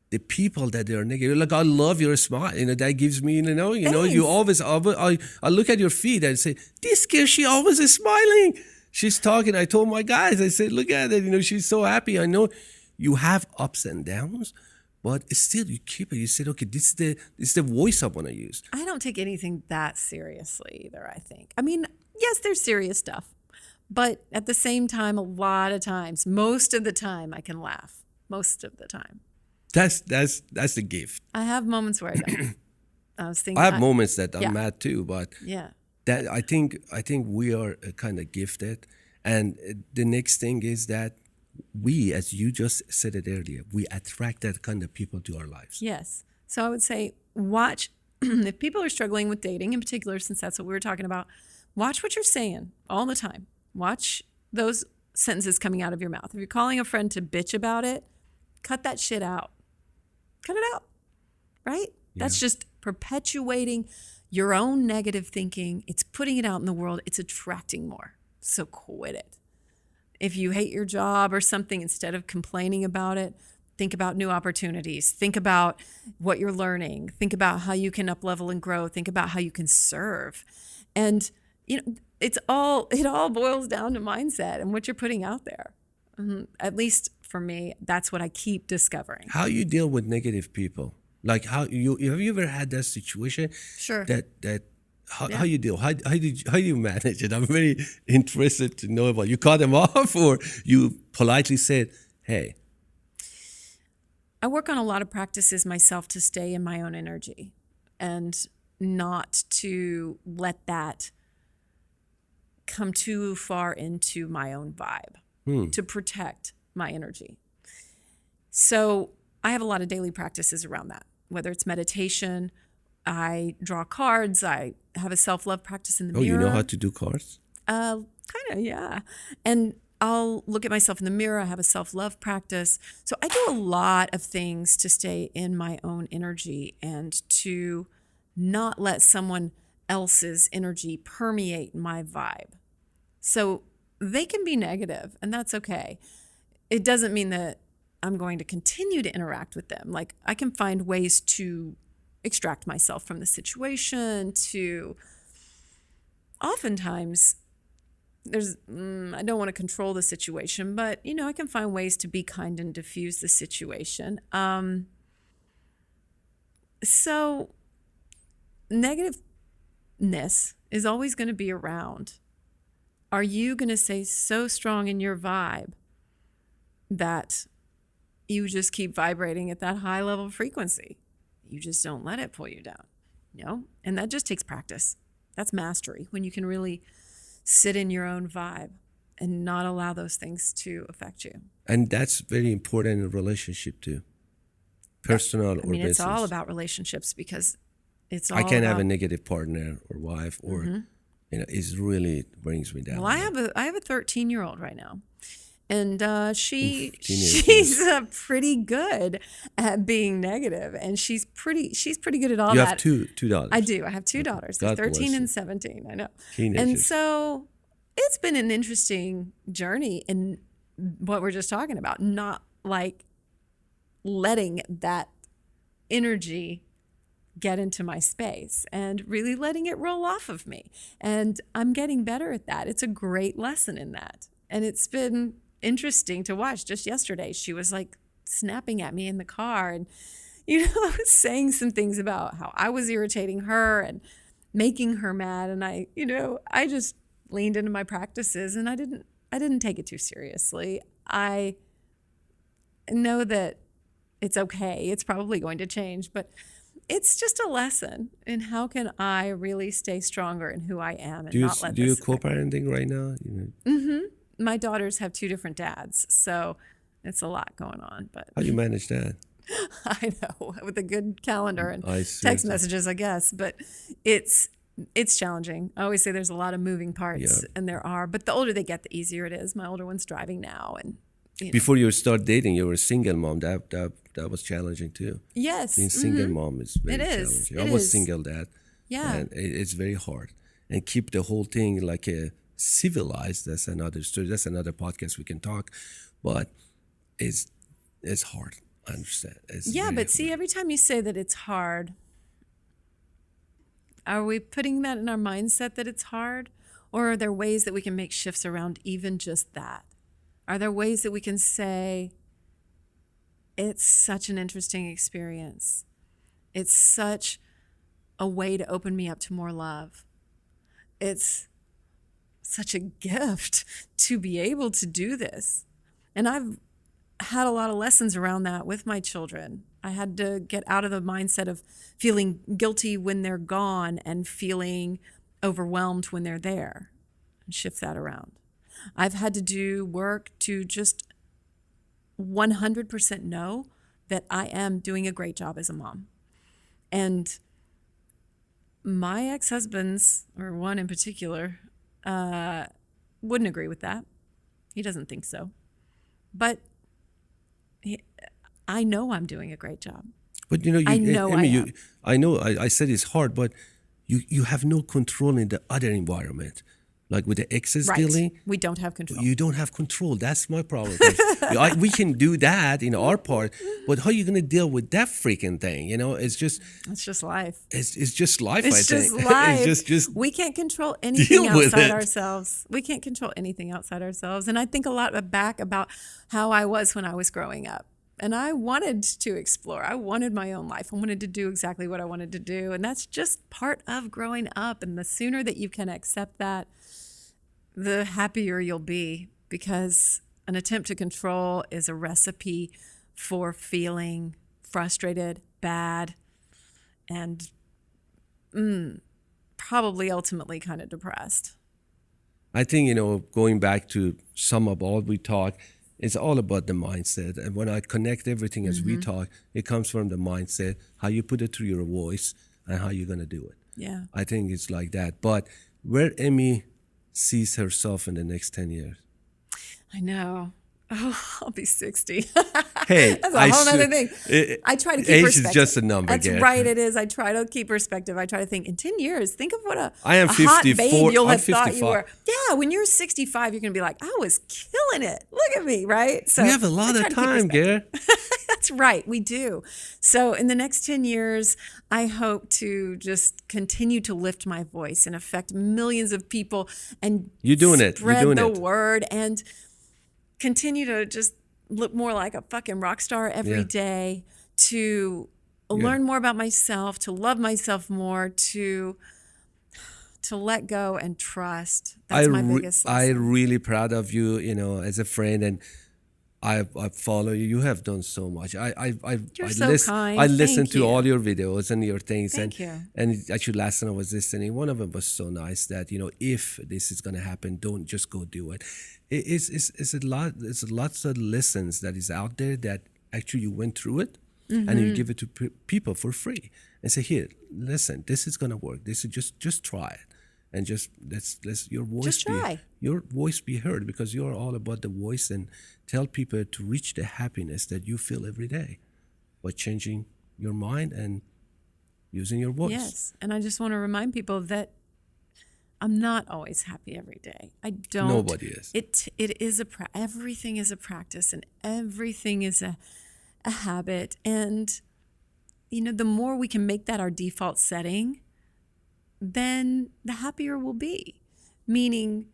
the people that they are negative, like, I love your smile. That gives me, you always. I look at your feed and say, this girl, she always is smiling. She's talking. I told my guys, I said, look at it. She's so happy. I know you have ups and downs. But still, you keep it. You said, okay, this is the voice I want to use. I don't take anything that seriously either, I think. I mean, yes, there's serious stuff. But at the same time, a lot of times, most of the time, I can laugh. Most of the time. That's the gift. I have moments where I don't. I was thinking. I have moments that I'm mad too, but yeah. That I think we are kind of gifted. And the next thing is that we, as you just said it earlier, we attract that kind of people to our lives. Yes. So I would say watch, if people are struggling with dating in particular, since that's what we were talking about, watch what you're saying all the time. Watch those sentences coming out of your mouth. If you're calling a friend to bitch about it, cut that shit out. Cut it out, right? Yeah. That's just perpetuating your own negative thinking. It's putting it out in the world. It's attracting more. So quit it. If you hate your job or something, instead of complaining about it, think about new opportunities. Think about what you're learning. Think about how you can up-level and grow. Think about how you can serve. And, it all boils down to mindset and what you're putting out there. At least for me, that's what I keep discovering. How you deal with negative people? Like, have you ever had that situation? Sure. How you deal? How do you manage it? I'm very interested to know about. You cut them off, or you politely said, "Hey." I work on a lot of practices myself to stay in my own energy, and not to let that come too far into my own vibe. To protect my energy. So I have a lot of daily practices around that. Whether it's meditation, I draw cards. I have a self-love practice in the mirror. Oh, you know how to do cards? Kind of, yeah. And I'll look at myself in the mirror. I have a self-love practice. So I do a lot of things to stay in my own energy and to not let someone else's energy permeate my vibe. So they can be negative, and that's okay. It doesn't mean that I'm going to continue to interact with them. Like, I can find ways to extract myself from the situation, to oftentimes I don't want to control the situation, but I can find ways to be kind and diffuse the situation. So negativeness is always going to be around. Are you going to stay so strong in your vibe that you just keep vibrating at that high level frequency? You just don't let it pull you down, And that just takes practice. That's mastery, when you can really sit in your own vibe and not allow those things to affect you. And that's very important in a relationship too. Personal or business. It's all about relationships, because it's all I can't about, have a negative partner or wife or, it really brings me down. Well, I have a 13-year-old right now. And she's pretty good at being negative, and she's pretty good at all that. You have two daughters. I do. I have two daughters. They're 13 and 17. I know. Teenagers. And so it's been an interesting journey in what we're just talking about, not like letting that energy get into my space and really letting it roll off of me. And I'm getting better at that. It's a great lesson in that. And it's been interesting to watch. Just yesterday, she was like snapping at me in the car, and I was saying some things about how I was irritating her and making her mad, and I just leaned into my practices, and I didn't take it too seriously. I know that it's okay. It's probably going to change, but it's just a lesson in how can I really stay stronger in who I am and not let this. Do you co-parenting right now? Mm-hmm. My daughters have two different dads, so it's a lot going on. But how do you manage that? I know, with a good calendar and text messages, I guess. But it's challenging. I always say there's a lot of moving parts, and there are. But the older they get, the easier it is. My older one's driving now, and before you start dating, you were a single mom. That was challenging too. Yes, being single mom is very challenging. I was single dad. Yeah, and it's very hard. And keep the whole thing like a civilized. That's another story. That's another podcast we can talk. But it's hard. I understand. But see, every time you say that it's hard, are we putting that in our mindset that it's hard? Or are there ways that we can make shifts around even just that? Are there ways that we can say, it's such an interesting experience. It's such a way to open me up to more love. It's such a gift to be able to do this. And I've had a lot of lessons around that with my children. I had to get out of the mindset of feeling guilty when they're gone and feeling overwhelmed when they're there, and shift that around. I've had to do work to just 100% know that I am doing a great job as a mom. And my ex-husbands, or one in particular, wouldn't agree with that. He doesn't think so. But I know I'm doing a great job. But I know I said it's hard, but you have no control in the other environment. Like with the exes dealing. We don't have control. You don't have control. That's my problem. We can do that in our part, but how are you going to deal with that freaking thing? It's just life. It's just life. It's just life. It's just we can't control anything outside ourselves. We can't control anything outside ourselves. And I think a lot back about how I was when I was growing up. And I wanted to explore. I wanted my own life. I wanted to do exactly what I wanted to do. And that's just part of growing up. And the sooner that you can accept that, the happier you'll be, because an attempt to control is a recipe for feeling frustrated, bad, and probably ultimately kind of depressed. I think, going back to sum up all we talk, it's all about the mindset. And when I connect everything as we talk, it comes from the mindset, how you put it through your voice and how you're going to do it. Yeah. I think it's like that. But where Emmy sees herself in the next 10 years? I know. Oh, I'll be 60. Hey, that's a whole other thing. I try to keep perspective. Age is just a number. That's right, it is. I try to keep perspective. I try to think in 10 years, think of what a hot 54, babe you'll have 55. thought you were. Yeah, when you're 65, you're going to be like, I was killing it. Look at me, right? So we have a lot of time, Gare. That's right, we do. So in the next 10 years, I hope to just continue to lift my voice and affect millions of people and spread the word and continue to just look more like a fucking rock star every day, to learn more about myself, to love myself more, to to let go and trust. That's my biggest I lesson. really proud of you, as a friend, and I follow you. You have done so much. You're so kind. I listen Thank to all you. your videos and your things, Thank you. and actually last time I was listening, one of them was so nice that if this is gonna happen, don't just go do it. It's a lot. It's lots of lessons that is out there that actually you went through it, and you give it to people for free and say, here, listen, this is gonna work. This is just try it. And just let's your voice Just try. your voice be heard, because you're all about the voice, and tell people to reach the happiness that you feel every day by changing your mind and using your voice. Yes. And I just want to remind people that I'm not always happy every day. I don't. Nobody is. It is everything is a practice, and everything is a habit. And the more we can make that our default setting, then the happier we'll be. Meaning,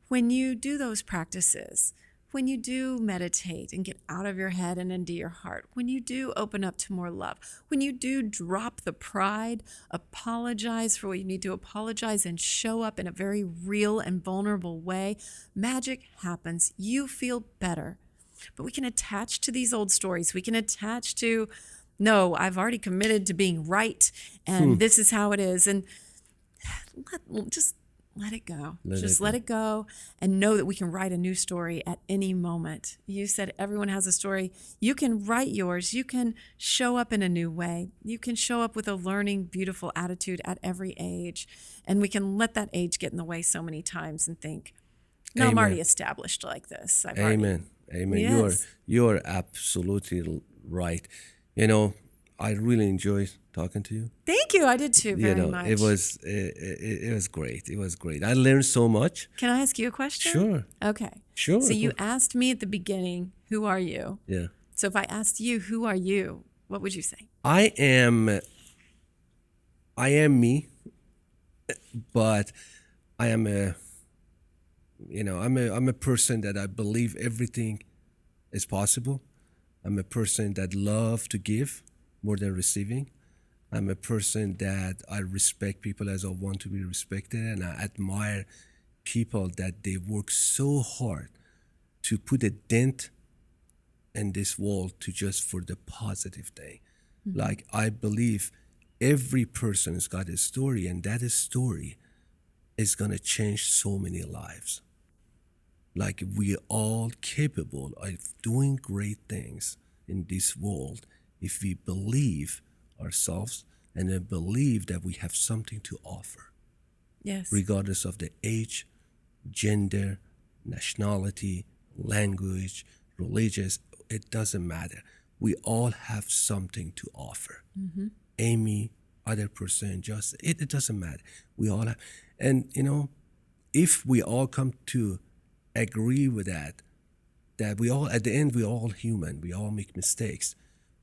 when you do those practices, when you do meditate and get out of your head and into your heart, when you do open up to more love, when you do drop the pride, apologize for what you need to apologize, and show up in a very real and vulnerable way, magic happens. You feel better. But we can attach to these old stories. We can attach to, no, I've already committed to being right, and this is how it is. And just let it go. Let it go, and know that we can write a new story at any moment. You said everyone has a story. You can write yours. You can show up in a new way. You can show up with a learning, beautiful attitude at every age. And we can let that age get in the way so many times and think, no, Amen. I'm already established like this. Amen. Yes. You're absolutely right. I really enjoy talking to you. Thank you. I did too, very much. It was great. It was great. I learned so much. Can I ask you a question? Sure. Okay. Sure. So you asked me at the beginning, who are you? Yeah. So if I asked you, who are you? What would you say? I am me, but I am I'm a person that I believe everything is possible. I'm a person that love to give more than receiving. I'm a person that I respect people as I want to be respected, and I admire people that they work so hard to put a dent in this world to just for the positive thing. Like, I believe every person has got a story, and that story is gonna change so many lives. Like, we all capable of doing great things in this world if we believe ourselves and then believe that we have something to offer. Yes. Regardless of the age, gender, nationality, language, religious, it doesn't matter. We all have something to offer. Amy, other person, just, it doesn't matter. We all have, and if we all come to agree with that we all, at the end, we're all human, we all make mistakes.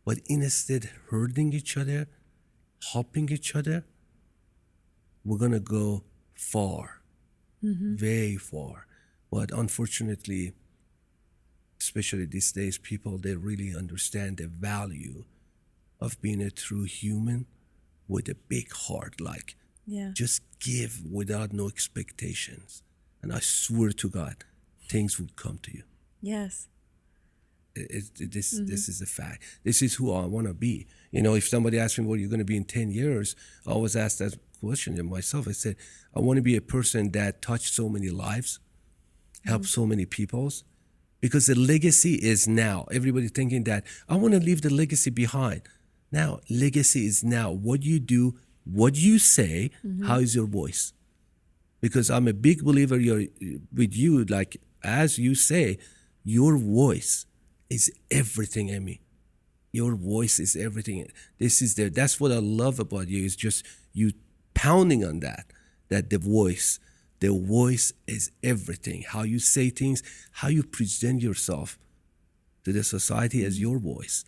But instead hurting each other, helping each other, we're gonna go far, very far. But unfortunately, especially these days, people, they really understand the value of being a true human with a big heart. Like, just give without no expectations. And I swear to God, things would come to you. Yes. This is a fact. This is who I want to be. If somebody asks me what you're going to be in 10 years, I always ask that question to myself. I said, I want to be a person that touched so many lives, helped so many peoples, because the legacy is now. Everybody thinking that I want to leave the legacy behind. Now, legacy is now. What you do, what you say, how is your voice? Because I'm a big believer with you, like, as you say, your voice is everything, Emmy. Your voice is everything. That's what I love about you, is just you pounding on that the voice is everything. How you say things, how you present yourself to the society as your voice.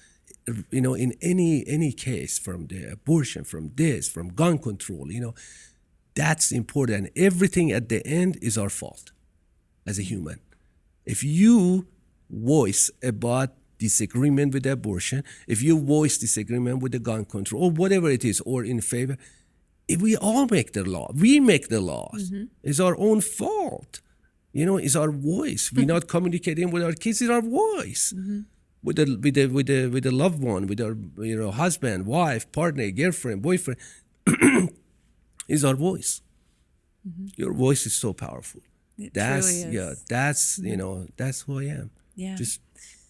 In any case, from the abortion, from this, from gun control, that's important. Everything at the end is our fault as a human. If you voice about disagreement with abortion, if you voice disagreement with the gun control, or whatever it is, or in favor, If we all make the law. We make the laws. It's our own fault. It's our voice. We're not communicating with our kids. It's our voice. With the loved one, with our husband, wife, partner, girlfriend, boyfriend. Is our voice. Your voice is so powerful. It That's truly is. that's who I am. Yeah. Just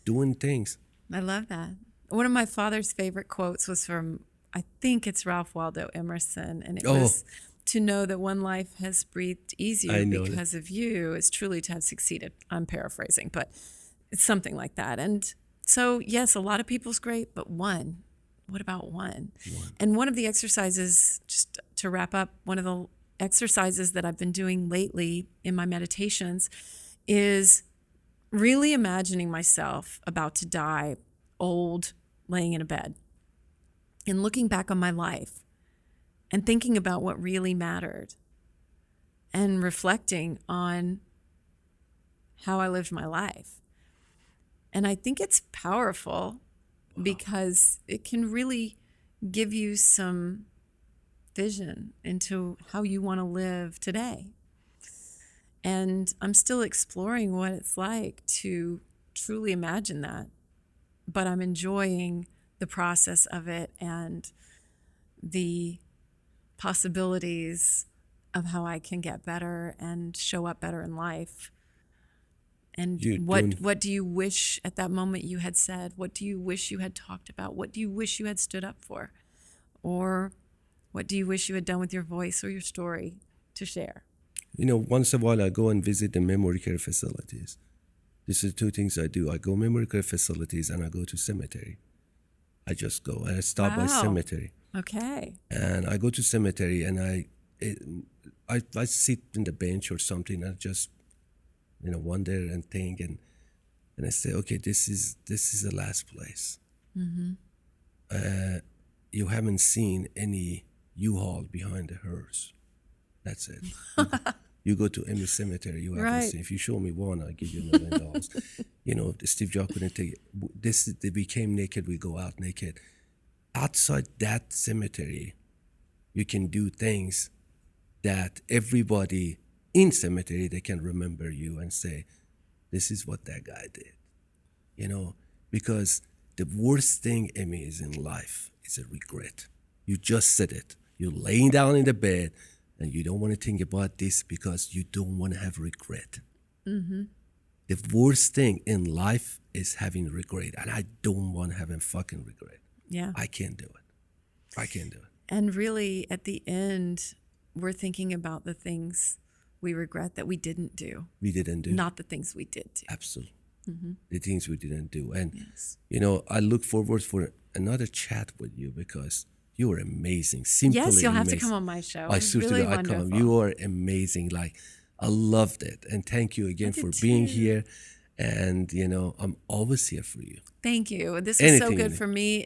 doing things. I love that. One of my father's favorite quotes was from, I think it's Ralph Waldo Emerson, and it was, to know that one life has breathed I easier know because of you is truly to have succeeded. I'm paraphrasing, but it's something like that. And so, yes, a lot of people's great, but one. What about one? And one of the exercises, just to wrap up, one of the exercises that I've been doing lately in my meditations is really imagining myself about to die, old, laying in a bed, and looking back on my life and thinking about what really mattered and reflecting on how I lived my life. And I think it's powerful because it can really give you some vision into how you want to live today. And I'm still exploring what it's like to truly imagine that, but I'm enjoying the process of it and the possibilities of how I can get better and show up better in life. And what do you wish at that moment you had said? What do you wish you had talked about? What do you wish you had stood up for? Or what do you wish you had done with your voice or your story to share? Once in a while I go and visit the memory care facilities. These are two things I do. I go memory care facilities and I go to cemetery. I just go and I stop by cemetery. Okay. And I go to cemetery and I sit in the bench or something and just wonder and think and I say, okay, this is the last place. You haven't seen any U-Haul behind the hearse. That's it. You go to any cemetery, you haven't seen. If you show me one, I'll give you $1 million. Steve Jobs couldn't take it. They became naked, we go out naked. Outside that cemetery, you can do things that everybody in cemetery, they can remember you and say, this is what that guy did. Because the worst thing, Amy, is in life is a regret. You just said it. You're laying down in the bed and you don't want to think about this because you don't want to have regret. The worst thing in life is having regret. And I don't want to have a fucking regret. Yeah. I can't do it. I can't do it. And really, at the end, we're thinking about the things we regret that we didn't do. We didn't do. Not the things we did do. Absolutely. The things we didn't do. And, Yes. I look forward for another chat with you because you are amazing. Simply Yes, you'll have to amazing. come on my show. I It's seriously, really I wonderful. come. You are amazing. I loved it. And thank you again did for being too. here. And, I'm always here for you. Thank you. This was so Anything, good Amy. for me.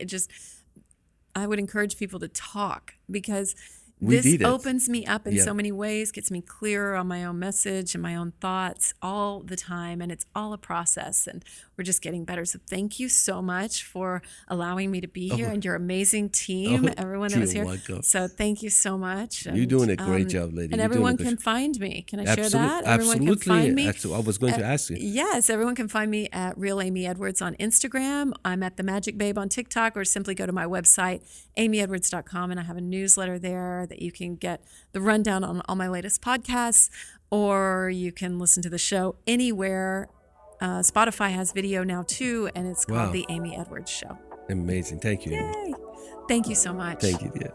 I would encourage people to talk because We this did it. opens me up in Yeah. so many ways, gets me clearer on my own message and my own thoughts all the time. And it's all a process and we're just getting better. So thank you so much for allowing me to be here and your amazing team, everyone that was you're here. welcome. So thank you so much. You're doing a great job, lady. And You're everyone doing a can good find me. Can I share that? Everyone Absolutely. can find me. I was going to ask you. Yes, everyone can find me at Real Amy Edwards on Instagram. I'm at The Magic Babe on TikTok, or simply go to my website, amyedwards.com, and I have a newsletter there that you can get the rundown on all my latest podcasts, or you can listen to the show anywhere. Spotify has video now too, and it's called Wow. The Amy Edwards Show. Amazing. Thank you, Amy. Yay! Thank you so much. Thank you, dear.